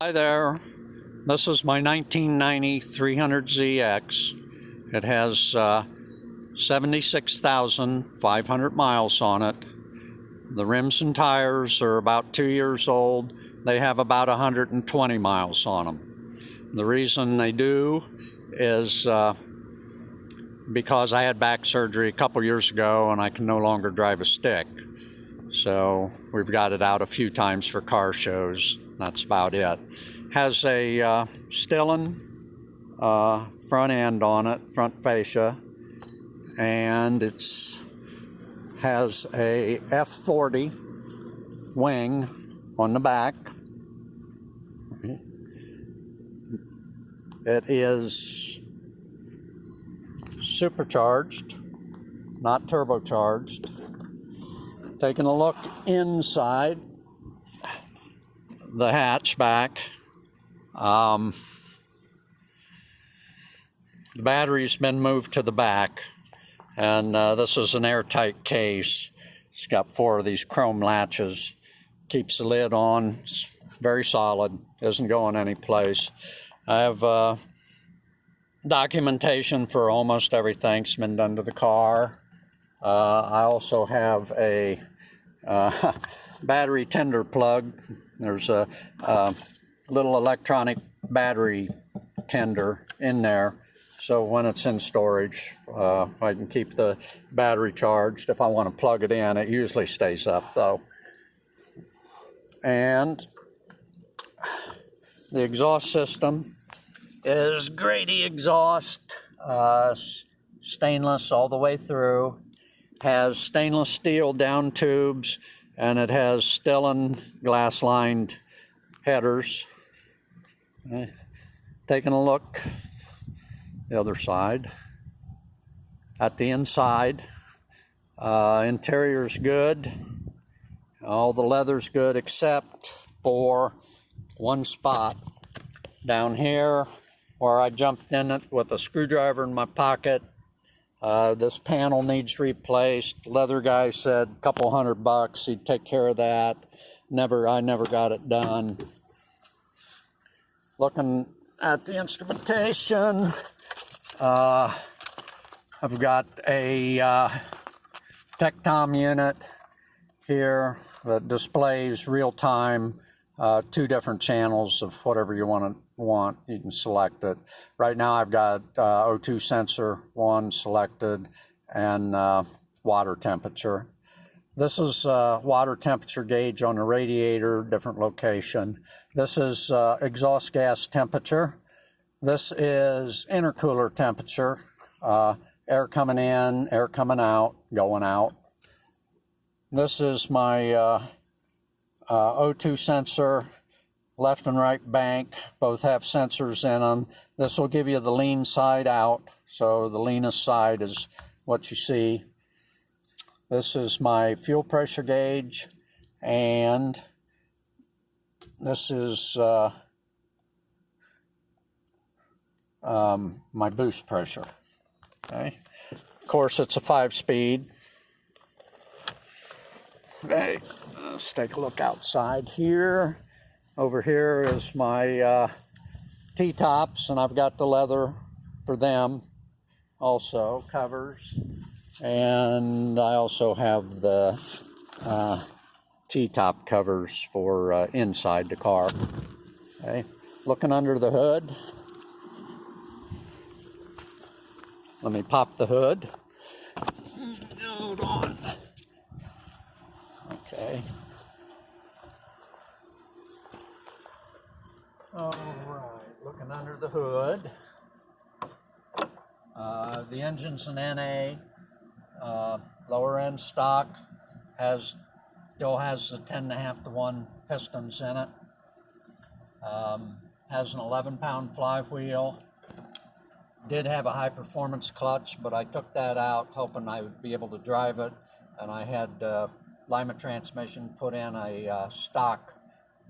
Hi there, this is my 1990 300ZX. It has 76,500 miles on it. The rims and tires are about 2 years old. They have about 120 miles on them. The reason they do is because I had back surgery a couple years ago and I can no longer drive a stick. So we've got it out a few times for car shows. That's about it. Has a Stillen front end on it, front fascia, and it's has a F40 wing on the back. It is supercharged, not turbocharged. Taking a look inside the hatchback, the battery's been moved to the back, and this is an airtight case. It's got 4 of these chrome latches, keeps the lid on. It's very solid, isn't going anyplace. I have documentation for almost everything that's been done to the car. I also have a battery tender plug. There's a little electronic battery tender in there, so when it's in storage, I can keep the battery charged. If I want to plug it in, it usually stays up though. And the exhaust system is Grady exhaust, stainless all the way through. Has stainless steel down tubes, and it has Stillen glass-lined headers. Taking a look the other side at the inside. Interior's good. All the leather's good except for one spot down here where I jumped in it with a screwdriver in my pocket. This panel needs replaced. Leather guy said a couple $100 he'd take care of that. I never got it done. Looking at the instrumentation, I've got a Tectom unit here that displays real-time 2 different channels of whatever you want. You can select it. Right now I've got O2 sensor 1 selected and water temperature. This is water temperature gauge on the radiator, different location. This is exhaust gas temperature. This is intercooler temperature, air coming in, air coming out, going out. This is my O2 sensor, left and right bank, both have sensors in them. This will give you the lean side out, so the leanest side is what you see. This is my fuel pressure gauge, and this is my boost pressure. Okay. Of course, it's a 5-speed. Okay, let's take a look outside here. Over here is my T-tops, and I've got the leather for them also, covers. And I also have the T-top covers for inside the car. Okay, looking under the hood. Let me pop the hood. Hold on. Okay. All right, looking under the hood. The engine's an NA, lower end stock, still has the 10.5-to-1 pistons in it. Has an 11-pound flywheel. Did have a high performance clutch, but I took that out hoping I would be able to drive it, and I had Lima transmission put in a stock,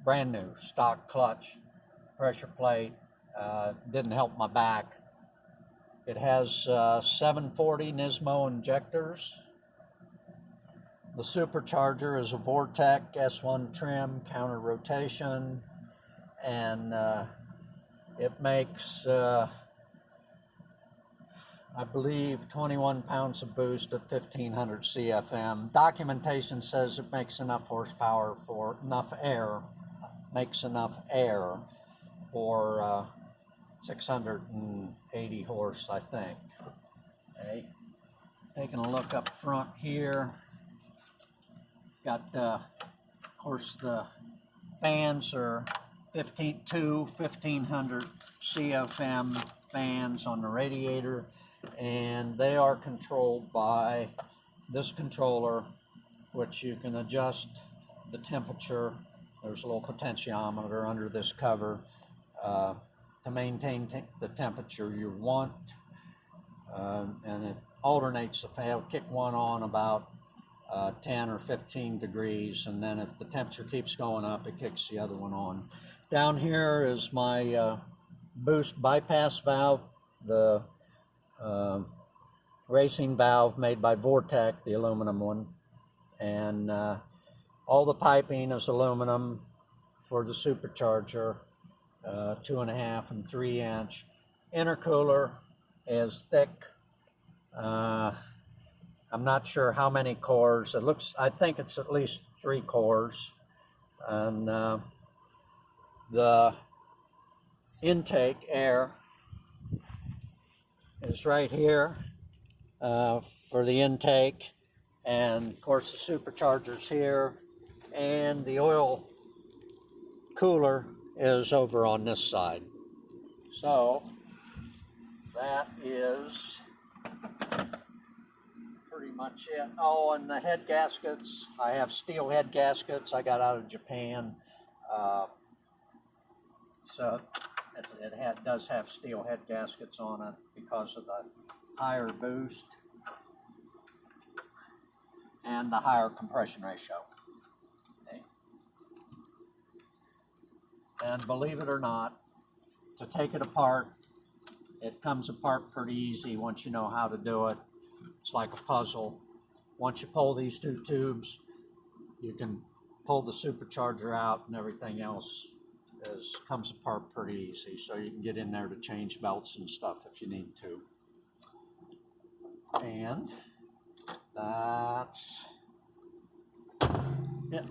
brand new stock clutch, pressure plate. Didn't help my back. It has 740 Nismo injectors. The supercharger is a Vortec S1 trim, counter rotation, and it makes I believe 21 pounds of boost at 1500 CFM. Documentation says it makes enough horsepower for makes enough air for 680 horse, I think. Okay. Taking a look up front here, got of course the fans are 1500 CFM fans on the radiator, and they are controlled by this controller, which you can adjust the temperature. There's a little potentiometer under this cover to maintain the temperature you want, and it alternates the fan. It'll kick one on about 10 or 15 degrees, and then if the temperature keeps going up, it kicks the other one on. Down here is my boost bypass valve, the racing valve made by Vortec, the aluminum one, and all the piping is aluminum for the supercharger, 2.5 and 3 inch. Intercooler is thick. I'm not sure how many cores. I think it's at least 3 cores. And the intake air is right here for the intake. And of course the supercharger's here. And the oil cooler is over on this side. So that is pretty much it. Oh, and the head gaskets, I have steel head gaskets I got out of Japan. So it does have steel head gaskets on it because of the higher boost and the higher compression ratio. Okay. And believe it or not, to take it apart, it comes apart pretty easy once you know how to do it. It's like a puzzle. Once you pull these 2 tubes, you can pull the supercharger out, and everything else comes apart pretty easy. So you can get in there to change belts and stuff if you need to. And that's it.